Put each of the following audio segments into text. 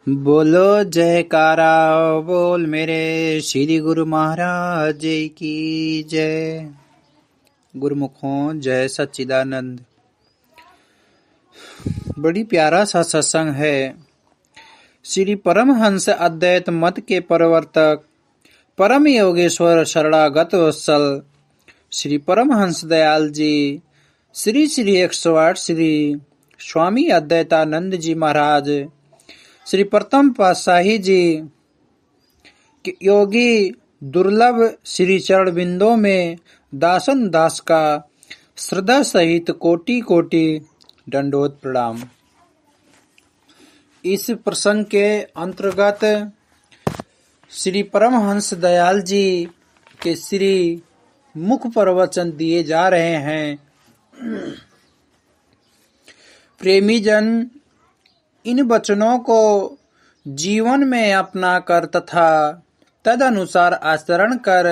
बोलो जयकारा बोल मेरे श्री गुरु महाराज की जय। गुरुमुखों जय सच्चिदानंद। बड़ी प्यारा सा सत्संग है। श्री परमहंस अद्वैत मत के प्रवर्तक परम योगेश्वर शरणागत वत्सल श्री परमहंस दयाल जी श्री 108 श्री स्वामी अद्वैतानंद जी महाराज श्री प्रथम पातशाही जी योगी दुर्लभ श्री चरण बिंदों में दासन दास का श्रद्धा सहित कोटि कोटि दंडोत प्रणाम। इस प्रसंग के अंतर्गत श्री परमहंस दयाल जी के श्री मुख प्रवचन दिए जा रहे हैं। प्रेमी जन इन वचनों को जीवन में अपना कर तथा तदनुसार आचरण कर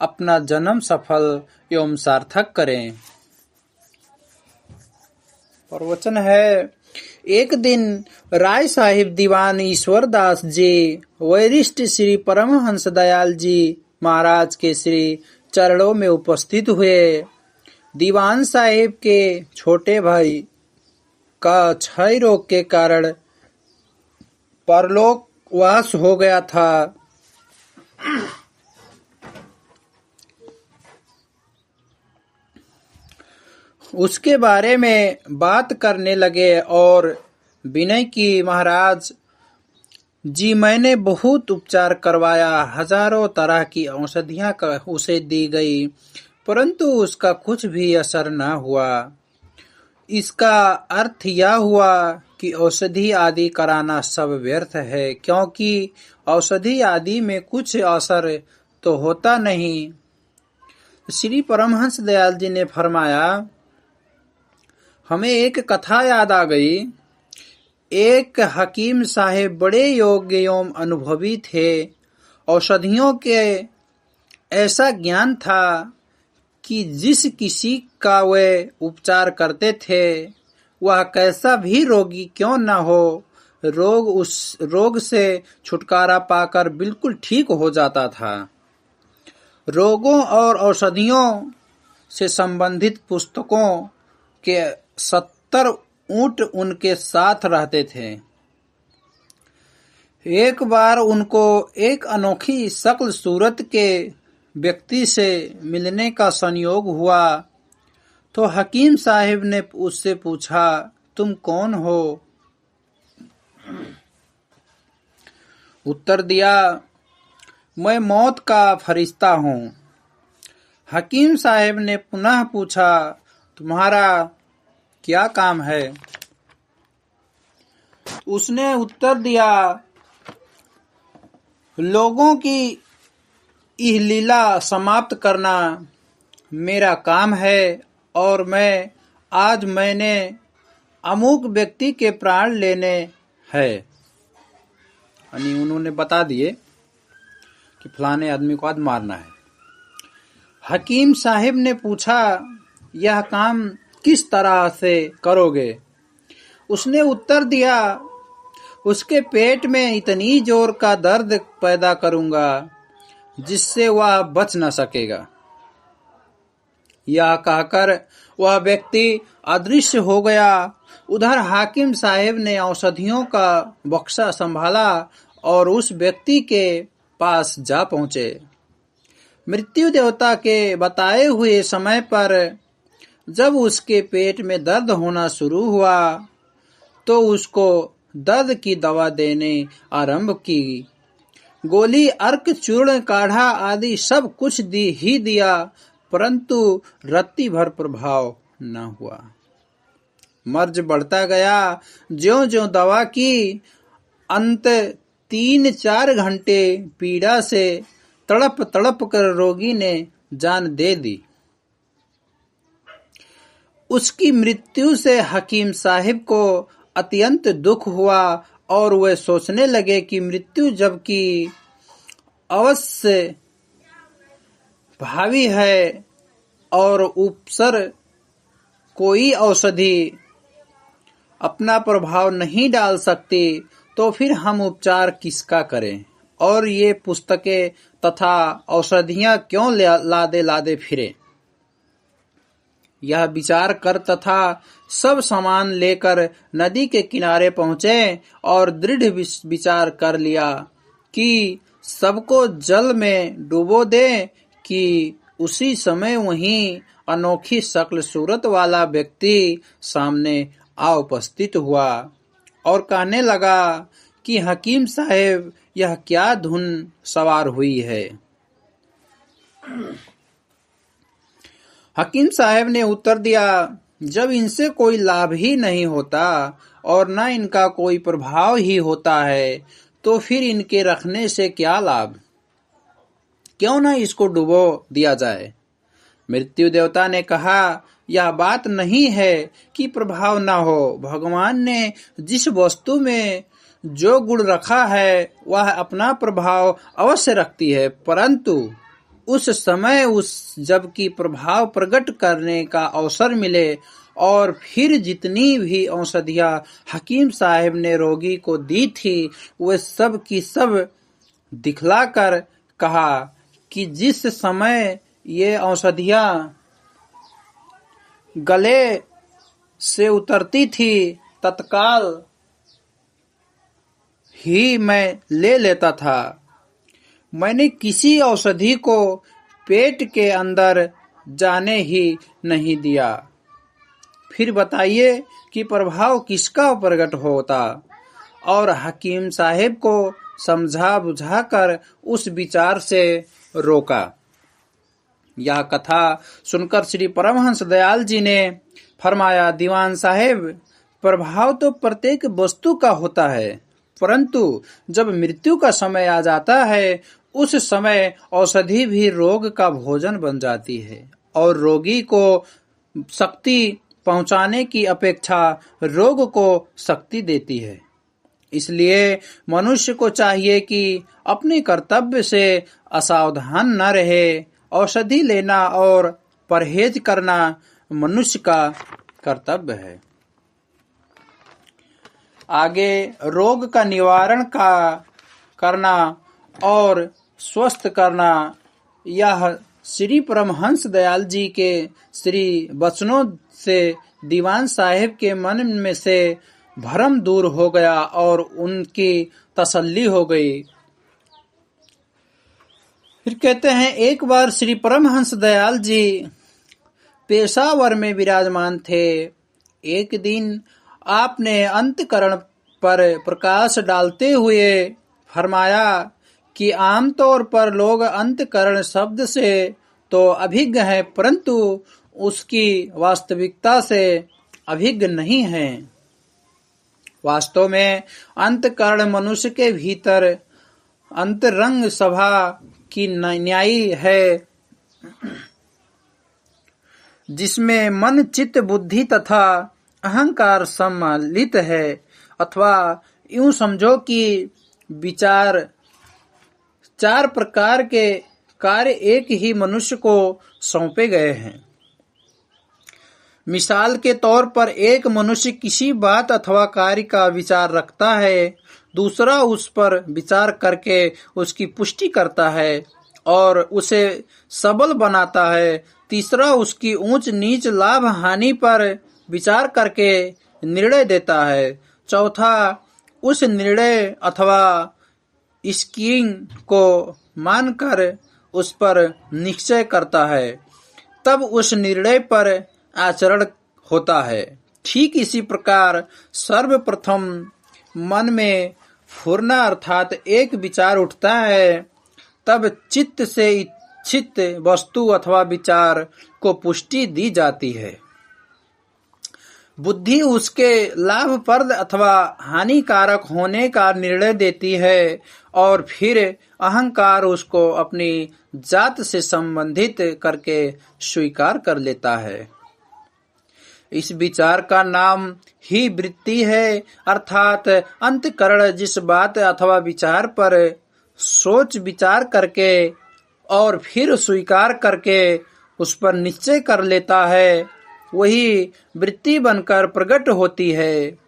अपना जन्म सफल एवं सार्थक करें। प्रवचन है। एक दिन राय साहिब दीवान ईश्वर दास जी वरिष्ठ श्री परमहंस दयाल जी महाराज के श्री चरणों में उपस्थित हुए। दीवान साहिब के छोटे भाई का क्षय रोग के कारण परलोकवास हो गया था। उसके बारे में बात करने लगे और विनय की, महाराज जी मैंने बहुत उपचार करवाया, हजारों तरह की औषधियां उसे दी गई, परंतु उसका कुछ भी असर न हुआ। इसका अर्थ यह हुआ कि औषधि आदि कराना सब व्यर्थ है, क्योंकि औषधि आदि में कुछ असर तो होता नहीं। श्री परमहंस दयाल जी ने फरमाया, हमें एक कथा याद आ गई। एक हकीम साहेब बड़े योग्य एवं अनुभवी थे। औषधियों के ऐसा ज्ञान था कि जिस किसी का वे उपचार करते थे वह कैसा भी रोगी क्यों न हो, उस रोग से छुटकारा पाकर बिल्कुल ठीक हो जाता था। रोगों और औषधियों से संबंधित पुस्तकों के 70 ऊंट उनके साथ रहते थे। एक बार उनको एक अनोखी शक्ल सूरत के व्यक्ति से मिलने का संयोग हुआ, तो हकीम साहिब ने उससे पूछा, तुम कौन हो? उत्तर दिया, मैं मौत का फरिश्ता हूँ। हकीम साहिब ने पुनः पूछा, तुम्हारा क्या काम है? उसने उत्तर दिया, लोगों की यह लीला समाप्त करना मेरा काम है और मैंने अमुक व्यक्ति के प्राण लेने हैं। यानी उन्होंने बता दिए कि फलाने आदमी को आज मारना है। हकीम साहिब ने पूछा, यह काम किस तरह से करोगे? उसने उत्तर दिया, उसके पेट में इतनी जोर का दर्द पैदा करूंगा जिससे वह बच न सकेगा। यह कहकर वह व्यक्ति अदृश्य हो गया। उधर हाकिम साहब ने औषधियों का बक्सा संभाला और उस व्यक्ति के पास जा पहुंचे। मृत्यु देवता के बताए हुए समय पर जब उसके पेट में दर्द होना शुरू हुआ तो उसको दर्द की दवा देने आरंभ की। गोली, अर्क, चूर्ण, काढ़ा आदि सब कुछ दिया, परंतु रत्ती भर प्रभाव न हुआ। मर्ज बढ़ता गया। ज्यों-ज्यों दवा की, अंत 3-4 घंटे पीड़ा से तड़प तड़प कर रोगी ने जान दे दी। उसकी मृत्यु से हकीम साहिब को अत्यंत दुख हुआ और वे सोचने लगे कि मृत्यु जबकि अवश्य भावी है और उपसर कोई औषधि अपना प्रभाव नहीं डाल सकती, तो फिर हम उपचार किसका करें और ये पुस्तकें तथा औषधियां क्यों लादे लादे फिरे। यह विचार कर तथा सब सामान लेकर नदी के किनारे पहुंचे और दृढ़ विचार कर लिया कि सबको जल में डुबो दे कि उसी समय वहीं अनोखी शक्ल सूरत वाला व्यक्ति सामने आ उपस्थित हुआ और कहने लगा कि हकीम साहेब, यह क्या धुन सवार हुई है। हकीम साहब ने उत्तर दिया, जब इनसे कोई लाभ ही नहीं होता और न इनका कोई प्रभाव ही होता है तो फिर इनके रखने से क्या लाभ। क्यों न इसको डुबो दिया जाए। मृत्यु देवता ने कहा, यह बात नहीं है कि प्रभाव न हो। भगवान ने जिस वस्तु में जो गुण रखा है वह अपना प्रभाव अवश्य रखती है, परंतु उस समय जबकि प्रभाव प्रकट करने का अवसर मिले। और फिर जितनी भी औषधियां हकीम साहब ने रोगी को दी थी वे सब की सब दिखलाकर कहा कि जिस समय ये औषधियां गले से उतरती थी तत्काल ही मैं ले लेता था। मैंने किसी औषधि को पेट के अंदर जाने ही नहीं दिया। फिर बताइए कि प्रभाव किसका प्रकट होता। और हकीम साहेब को समझा बुझाकर उस विचार से रोका। यह कथा सुनकर श्री परमहंस दयाल जी ने फरमाया, दीवान साहेब, प्रभाव तो प्रत्येक वस्तु का होता है, परंतु जब मृत्यु का समय आ जाता है उस समय औषधि भी रोग का भोजन बन जाती है और रोगी को शक्ति पहुंचाने की अपेक्षा रोग को शक्ति देती है। इसलिए मनुष्य को चाहिए कि अपने कर्तव्य से असावधान न रहे। औषधि लेना और परहेज करना मनुष्य का कर्तव्य है। आगे रोग का निवारण करना और स्वस्थ करना, यह श्री परमहंस दयाल जी के श्री वचनों से दीवान साहेब के मन में से भ्रम दूर हो गया और उनकी तसल्ली हो गई। फिर कहते हैं, एक बार श्री परमहंस दयाल जी पेशावर में विराजमान थे। एक दिन आपने अंतकरण पर प्रकाश डालते हुए फरमाया कि आमतौर पर लोग अंतकरण शब्द से तो अभिज्ञ हैं, परंतु उसकी वास्तविकता से अभिज्ञ नहीं हैं। वास्तव में अंतकरण मनुष्य के भीतर अंतरंग सभा की न्यायी है, जिसमें मन, चित्त, बुद्धि तथा अहंकार सम्मिलित है। अथवा यूं समझो कि विचार चार प्रकार के कार्य एक ही मनुष्य को सौंपे गए हैं। मिसाल के तौर पर एक मनुष्य किसी बात अथवा कार्य का विचार रखता है, दूसरा उस पर विचार करके उसकी पुष्टि करता है और उसे सबल बनाता है, तीसरा उसकी ऊंच नीच लाभ हानि पर विचार करके निर्णय देता है, चौथा उस निर्णय अथवा स्कीम को मानकर उस पर निश्चय करता है, तब उस निर्णय पर आचरण होता है। ठीक इसी प्रकार सर्वप्रथम मन में फुरना अर्थात एक विचार उठता है, तब चित्त से इच्छित वस्तु अथवा विचार को पुष्टि दी जाती है। बुद्धि उसके लाभप्रद अथवा हानिकारक होने का निर्णय देती है और फिर अहंकार उसको अपनी जात से संबंधित करके स्वीकार कर लेता है। इस विचार का नाम ही वृत्ति है, अर्थात अंतकरण जिस बात अथवा विचार पर सोच विचार करके और फिर स्वीकार करके उस पर निश्चय कर लेता है, वही वृत्ति बनकर प्रकट होती है।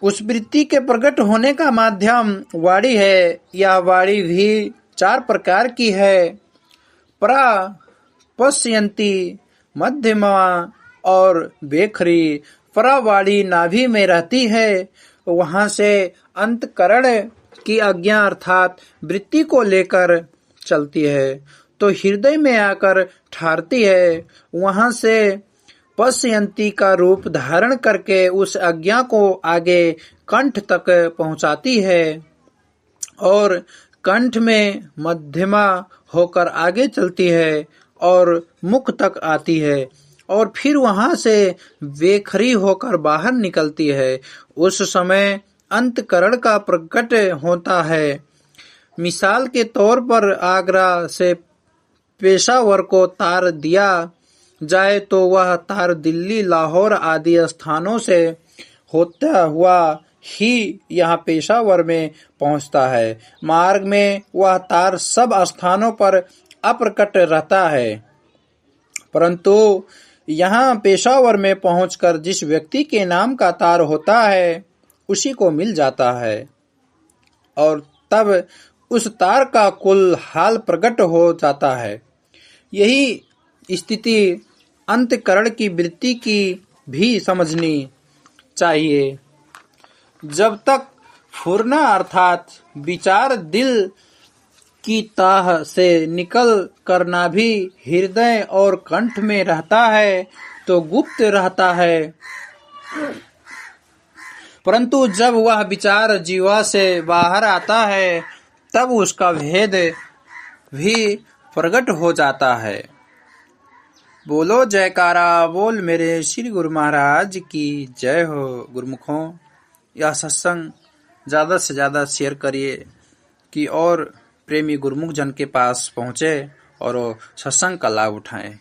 उस वृत्ति के प्रकट होने का माध्यम वाणी है। यह वाणी भी 4 प्रकार की है। परा, पश्यंती, मध्यमा और बेखरी। परा वाणी नाभि में रहती है, वहां से अंतकरण की आज्ञा अर्थात वृत्ति को लेकर चलती है तो हृदय में आकर ठहरती है। वहां से पश्यंती का रूप धारण करके उस आज्ञा को आगे कंठ तक पहुंचाती है और कंठ में मध्यमा होकर आगे चलती है और मुख तक आती है और फिर वहां से बेखरी होकर बाहर निकलती है। उस समय अंतकरण का प्रकट होता है। मिसाल के तौर पर आगरा से पेशावर को तार दिया जाए तो वह तार दिल्ली, लाहौर आदि स्थानों से होता हुआ ही यहाँ पेशावर में पहुँचता है। मार्ग में वह तार सब स्थानों पर अप्रकट रहता है, परंतु यहाँ पेशावर में पहुंचकर जिस व्यक्ति के नाम का तार होता है उसी को मिल जाता है और तब उस तार का कुल हाल प्रकट हो जाता है। यही स्थिति अंतकरण की वृत्ति की भी समझनी चाहिए। जब तक फुरना अर्थात विचार दिल की तह से निकल कर नाभि, हृदय और कंठ में रहता है तो गुप्त रहता है, परंतु जब वह विचार जीवा से बाहर आता है तब उसका भेद भी प्रकट हो जाता है। बोलो जयकारा बोल मेरे श्री गुरु महाराज की जय हो। गुरुमुखों, यह सत्संग ज़्यादा से ज़्यादा शेयर करिए कि और प्रेमी गुरुमुख जन के पास पहुँचे और वो सत्संग का लाभ उठाएं।